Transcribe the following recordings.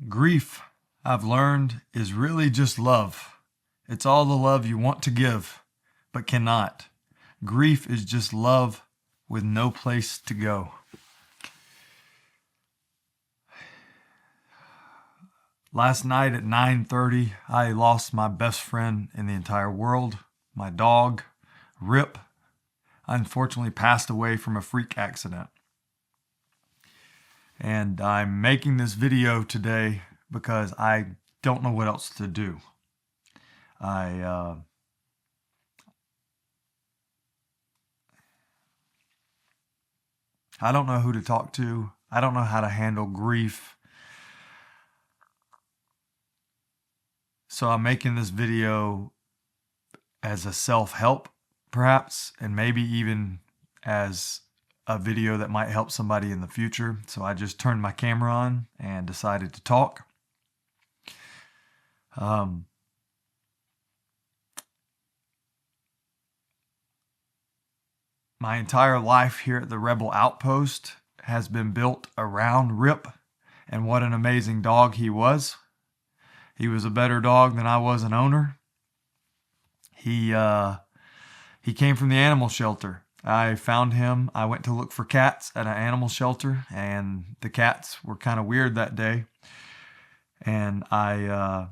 Grief, I've learned, is really just love. It's all the love you want to give, but cannot. Grief is just love with no place to go. Last night at 9:30, I lost my best friend in the entire world. My dog, Rip, unfortunately passed away from a freak accident. And I'm making this video today because I don't know what else to do. I don't know who to talk to. I don't know how to handle grief. So I'm making this video as a self-help, perhaps, and maybe even as a video that might help somebody in the future. So I just turned my camera on and decided to talk. My entire life here at the Rebel Outpost has been built around Rip, and what an amazing dog he was. He was a better dog than I was an owner. He came from the animal shelter. I found him. I went to look for cats at an animal shelter, and the cats were kind of weird that day. And I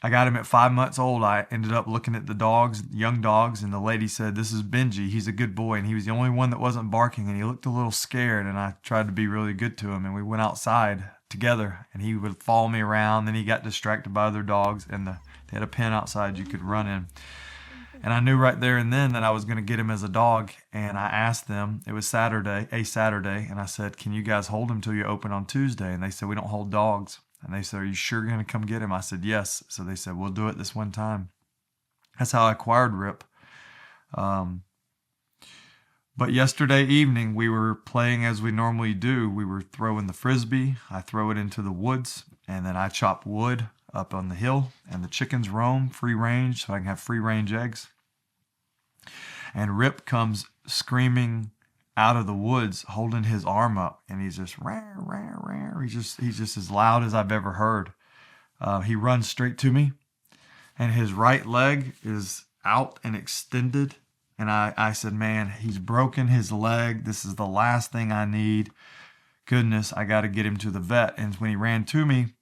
got him at 5 months old. I ended up looking at the dogs, young dogs, and the lady said, "This is Benji. He's a good boy." And he was the only one that wasn't barking, and he looked a little scared, and I tried to be really good to him. And we went outside together, and he would follow me around. Then he got distracted by other dogs, and they had a pen outside you could run in. And I knew right there and then that I was going to get him as a dog. And I asked them, it was Saturday, and I said, "Can you guys hold him till you open on Tuesday?" And they said, "We don't hold dogs." And they said, "Are you sure you're going to come get him?" I said, "Yes." So they said, "We'll do it this one time." That's how I acquired Rip. But yesterday evening, we were playing as we normally do. We were throwing the Frisbee. I throw it into the woods, and then I chop wood up on the hill, and the chickens roam free range so I can have free range eggs. And Rip comes screaming out of the woods, holding his arm up, and he's just rah, rah, rah. He's just as loud as I've ever heard. He runs straight to me, and his right leg is out and extended. And I said, "Man, he's broken his leg. This is the last thing I need. Goodness, I got to get him to the vet." And when he ran to me,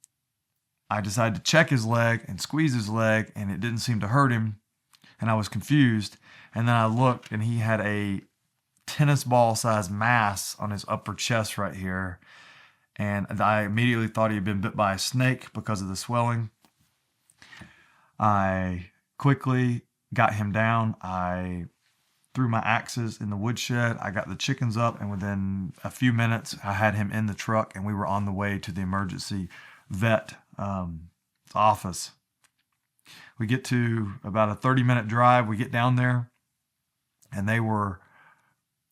I decided to check his leg and squeeze his leg, and it didn't seem to hurt him. And I was confused. And then I looked, and he had a tennis ball size mass on his upper chest right here. And I immediately thought he had been bit by a snake because of the swelling. I quickly got him down. I threw my axes in the woodshed. I got the chickens up, and within a few minutes, I had him in the truck, and we were on the way to the emergency vet office. We get to about a 30-minute drive. We get down there, and they were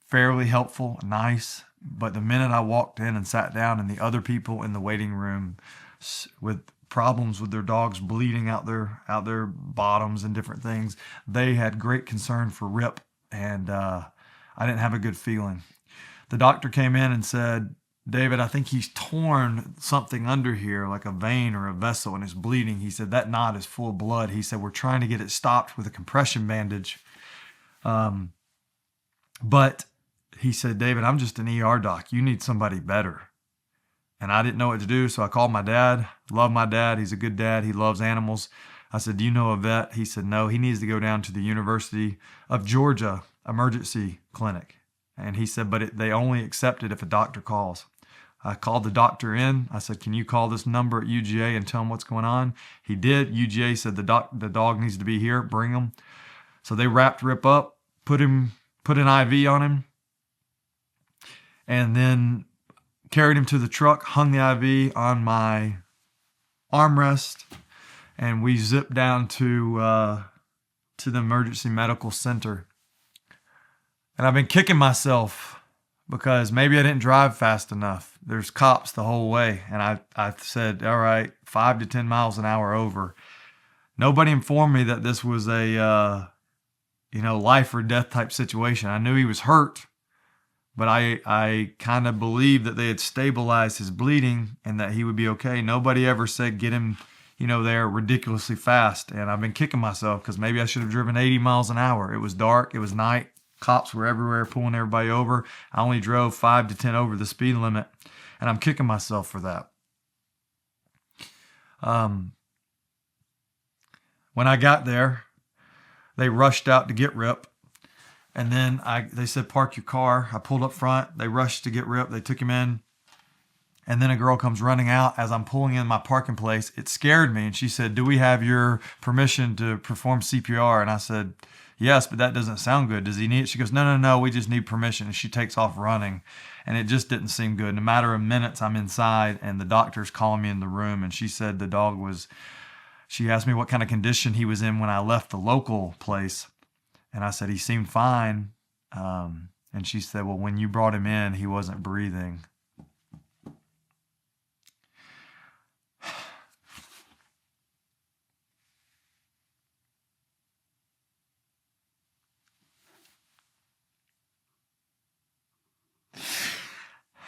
fairly helpful, nice. But the minute I walked in and sat down, and the other people in the waiting room with problems with their dogs bleeding out their bottoms and different things, they had great concern for Rip, and I didn't have a good feeling. The doctor came in and said, "David, I think he's torn something under here, like a vein or a vessel, and it's bleeding." He said, "That knot is full of blood." He said, "We're trying to get it stopped with a compression bandage." But he said, "David, I'm just an ER doc. You need somebody better." And I didn't know what to do, so I called my dad. Love my dad. He's a good dad. He loves animals. I said, "Do you know a vet?" He said, "No, he needs to go down to the University of Georgia emergency clinic." And he said, "But they only accept it if a doctor calls." I called the doctor in. I said, "Can you call this number at UGA and tell him what's going on?" He did. UGA said the dog needs to be here. Bring him. So they wrapped Rip up, put an IV on him, and then carried him to the truck, hung the IV on my armrest, and we zipped down to the emergency medical center. And I've been kicking myself because maybe I didn't drive fast enough. There's cops the whole way. And I said, all right, 5 to 10 miles an hour over. Nobody informed me that this was a, life or death type situation. I knew he was hurt, But I kind of believed that they had stabilized his bleeding and that he would be okay. Nobody ever said get him, there ridiculously fast. And I've been kicking myself because maybe I should have driven 80 miles an hour. It was dark. It was night. Cops were everywhere pulling everybody over. I only drove 5 to 10 over the speed limit. And I'm kicking myself for that. When I got there, they rushed out to get Rip. And then they said, park your car. I pulled up front. They rushed to get Rip. They took him in. And then a girl comes running out as I'm pulling in my parking place. It scared me. And she said, do we have your permission to perform CPR? And I said, yes, but that doesn't sound good. Does he need it? She goes, no, we just need permission. And she takes off running. And it just didn't seem good. In a matter of minutes, I'm inside and the doctor's calling me in the room. And she said the dog she asked me what kind of condition he was in when I left the local place. And I said, he seemed fine. And she said, well, when you brought him in, he wasn't breathing.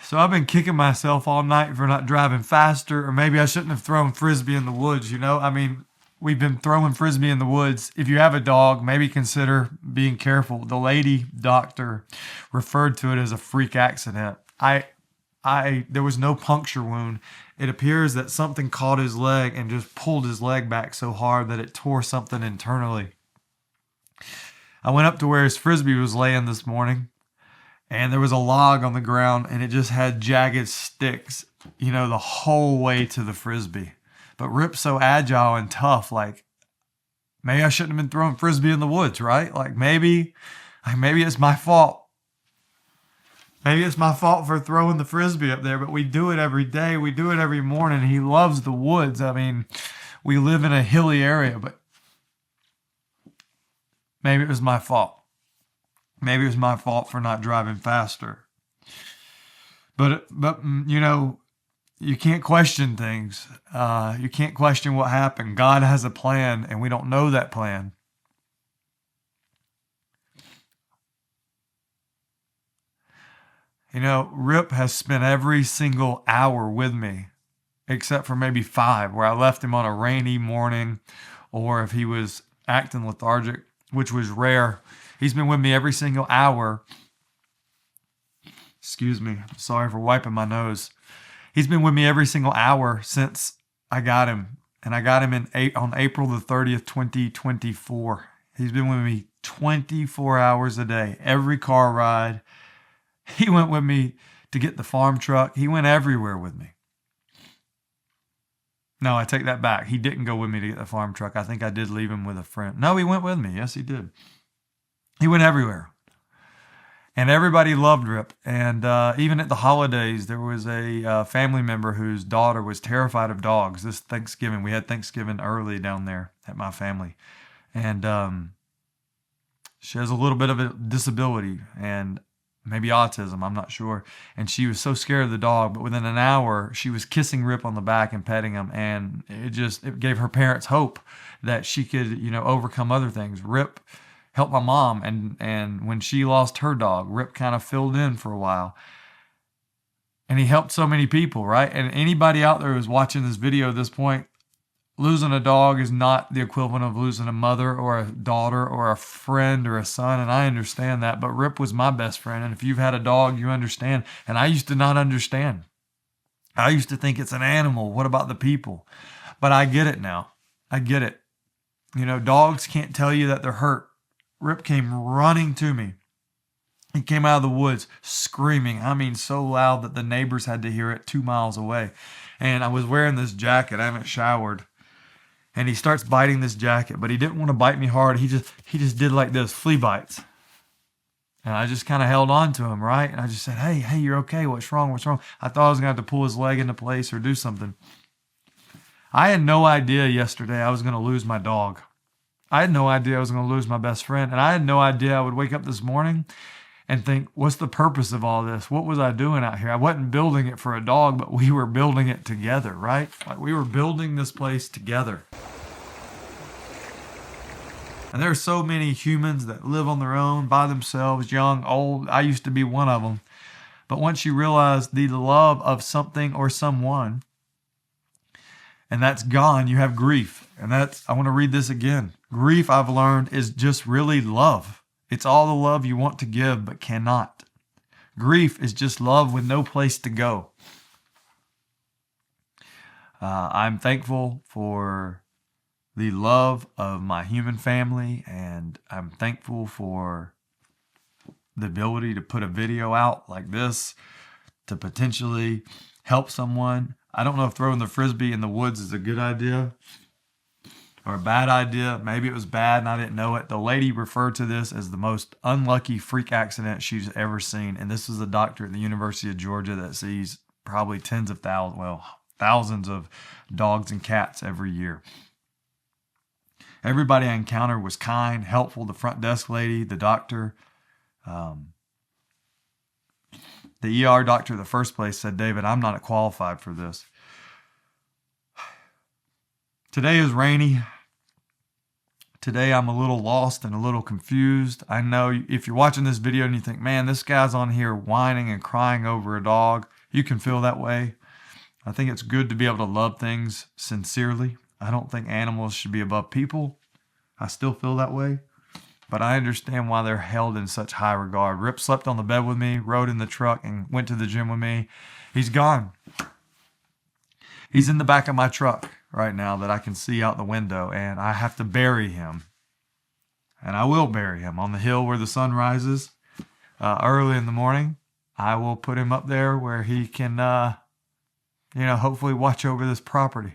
So I've been kicking myself all night for not driving faster, or maybe I shouldn't have thrown Frisbee in the woods, I mean, we've been throwing Frisbee in the woods. If you have a dog, maybe consider being careful. The lady doctor referred to it as a freak accident. There was no puncture wound. It appears that something caught his leg and just pulled his leg back so hard that it tore something internally. I went up to where his Frisbee was laying this morning, and there was a log on the ground, and it just had jagged sticks, the whole way to the Frisbee. But Rip's so agile and tough, maybe I shouldn't have been throwing Frisbee in the woods, right? Maybe it's my fault. Maybe it's my fault for throwing the Frisbee up there, but we do it every day. We do it every morning. He loves the woods. I mean, we live in a hilly area, but maybe it was my fault. Maybe it was my fault for not driving faster. But you can't question things. You can't question what happened. God has a plan, and we don't know that plan. Rip has spent every single hour with me, except for maybe 5, where I left him on a rainy morning, or if he was acting lethargic, which was rare. He's been with me every single hour. Excuse me. Sorry for wiping my nose. He's been with me every single hour since I got him. And I got him on April the 30th, 2024. He's been with me 24 hours a day. Every car ride. He went with me to get the farm truck. He went everywhere with me. No, I take that back. He didn't go with me to get the farm truck. I think I did leave him with a friend. No, he went with me. Yes, he did. He went everywhere. And everybody loved Rip. And even at the holidays, there was a family member whose daughter was terrified of dogs. This Thanksgiving, we had Thanksgiving early down there at my family. And she has a little bit of a disability and maybe autism, I'm not sure. And she was so scared of the dog, but within an hour, she was kissing Rip on the back and petting him. And it gave her parents hope that she could, overcome other things. Rip helped my mom, and when she lost her dog, Rip kind of filled in for a while. And he helped so many people, right? And anybody out there who's watching this video at this point, losing a dog is not the equivalent of losing a mother or a daughter or a friend or a son, and I understand that, but Rip was my best friend, and if you've had a dog, you understand. And I used to not understand. I used to think it's an animal. What about the people? But I get it now. I get it. Dogs can't tell you that they're hurt. Rip came running to me. He came out of the woods screaming. I mean, so loud that the neighbors had to hear it 2 miles away. And I was wearing this jacket. I haven't showered. And he starts biting this jacket, but he didn't want to bite me hard. He just did like this, flea bites. And I just kind of held on to him, right? And I just said, hey, you're okay. What's wrong? I thought I was going to have to pull his leg into place or do something. I had no idea yesterday I was going to lose my dog. I had no idea I was going to lose my best friend. And I had no idea I would wake up this morning and think, what's the purpose of all this? What was I doing out here? I wasn't building it for a dog, but we were building it together, right? Like we were building this place together. And there are so many humans that live on their own, by themselves, young, old. I used to be one of them. But once you realize the love of something or someone, and that's gone, you have grief. And I want to read this again. Grief, I've learned, is just really love. It's all the love you want to give but cannot. Grief is just love with no place to go. I'm thankful for the love of my human family, and I'm thankful for the ability to put a video out like this to potentially help someone. I don't know if throwing the Frisbee in the woods is a good idea or a bad idea. Maybe it was bad and I didn't know it. The lady referred to this as the most unlucky freak accident she's ever seen. And this is a doctor at the University of Georgia that sees probably thousands of dogs and cats every year. Everybody I encountered was kind, helpful. The front desk lady, the doctor, the ER doctor in the first place said, David, I'm not qualified for this. Today is rainy. Today I'm a little lost and a little confused. I know if you're watching this video and you think, man, this guy's on here whining and crying over a dog, you can feel that way. I think it's good to be able to love things sincerely. I don't think animals should be above people. I still feel that way. But I understand why they're held in such high regard. Rip slept on the bed with me, rode in the truck, and went to the gym with me. He's gone. He's in the back of my truck right now that I can see out the window, and I have to bury him. And I will bury him on the hill where the sun rises early in the morning. I will put him up there where he can, hopefully watch over this property.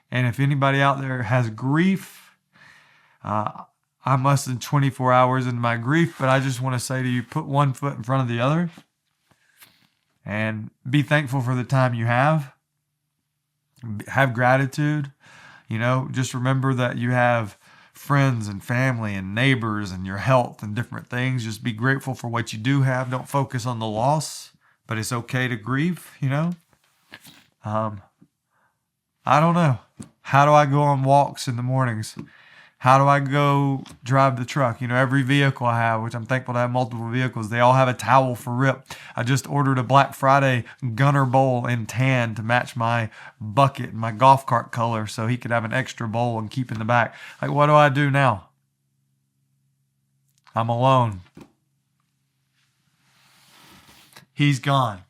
And if anybody out there has grief, I'm less than 24 hours into my grief, but I just want to say to you, put one foot in front of the other and be thankful for the time you have. Have gratitude. Just remember that you have friends and family and neighbors and your health and different things. Just be grateful for what you do have. Don't focus on the loss, but it's okay to grieve, I don't know. How do I go on walks in the mornings? How do I go drive the truck? Every vehicle I have, which I'm thankful to have multiple vehicles, they all have a towel for Rip. I just ordered a Black Friday Gunner bowl in tan to match my bucket and my golf cart color so he could have an extra bowl and keep in the back. Like, what do I do now? I'm alone. He's gone.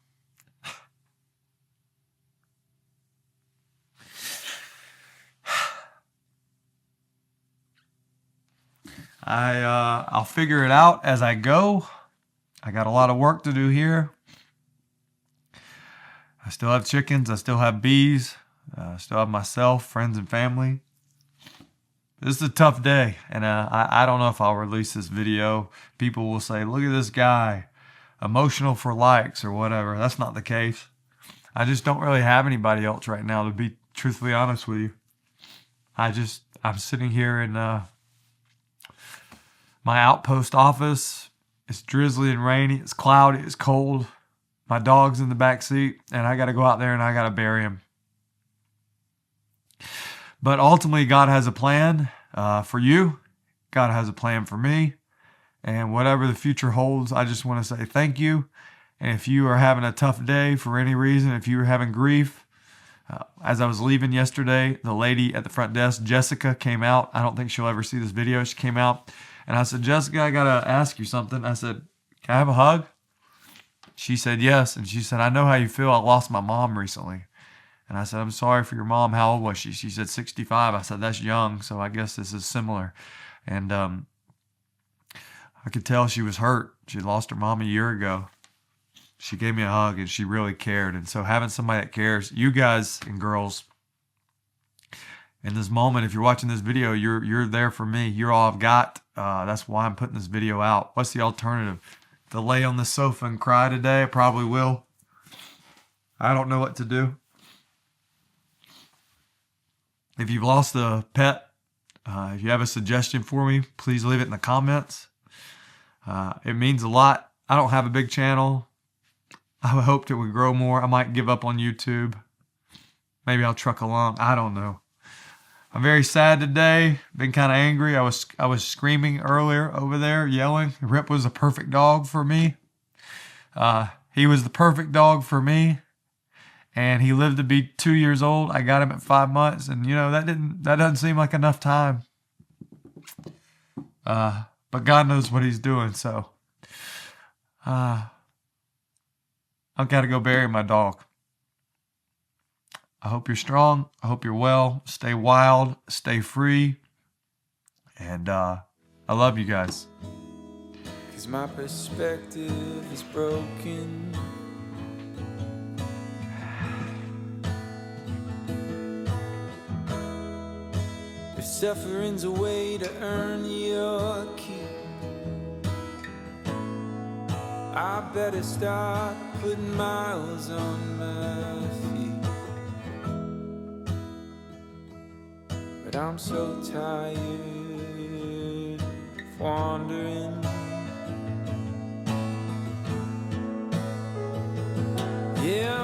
I'll figure it out as I go. I got a lot of work to do here. I still have chickens. I still have bees. I still have myself, friends, and family. This is a tough day, and I don't know if I'll release this video. People will say, look at this guy, emotional for likes or whatever. That's not the case. I just don't really have anybody else right now, to be truthfully honest with you. I'm sitting here in my outpost office. It's drizzly and rainy. It's cloudy. It's cold. My dog's in the back seat, and I got to go out there and I got to bury him. But ultimately, God has a plan for you. God has a plan for me. And whatever the future holds, I just want to say thank you. And if you are having a tough day for any reason, if you are having grief, as I was leaving yesterday, the lady at the front desk, Jessica, came out. I don't think she'll ever see this video. She came out. And I said, Jessica, I got to ask you something. I said, can I have a hug? She said, yes. And she said, I know how you feel. I lost my mom recently. And I said, I'm sorry for your mom. How old was she? She said 65. I said, that's young. So I guess this is similar. And I could tell she was hurt. She lost her mom a year ago. She gave me a hug and she really cared. And so having somebody that cares, you guys and girls, in this moment, if you're watching this video, you're there for me. You're all I've got. That's why I'm putting this video out. What's the alternative? To lay on the sofa and cry today? I probably will. I don't know what to do. If you've lost a pet, if you have a suggestion for me, please leave it in the comments. It means a lot. I don't have a big channel. I hoped it would grow more. I might give up on YouTube. Maybe I'll truck along. I don't know. I'm very sad today. Been kind of angry. I was screaming earlier over there, yelling. Rip was a perfect dog for me. He was the perfect dog for me, and he lived to be 2 years old. I got him at 5 months, and that doesn't seem like enough time. But God knows what he's doing, so I've got to go bury my dog. I hope you're strong. I hope you're well. Stay wild. Stay free. And I love you guys. 'Cause my perspective is broken. If suffering's a way to earn your keep, I better start putting miles on my feet. But I'm so tired of wandering. Yeah,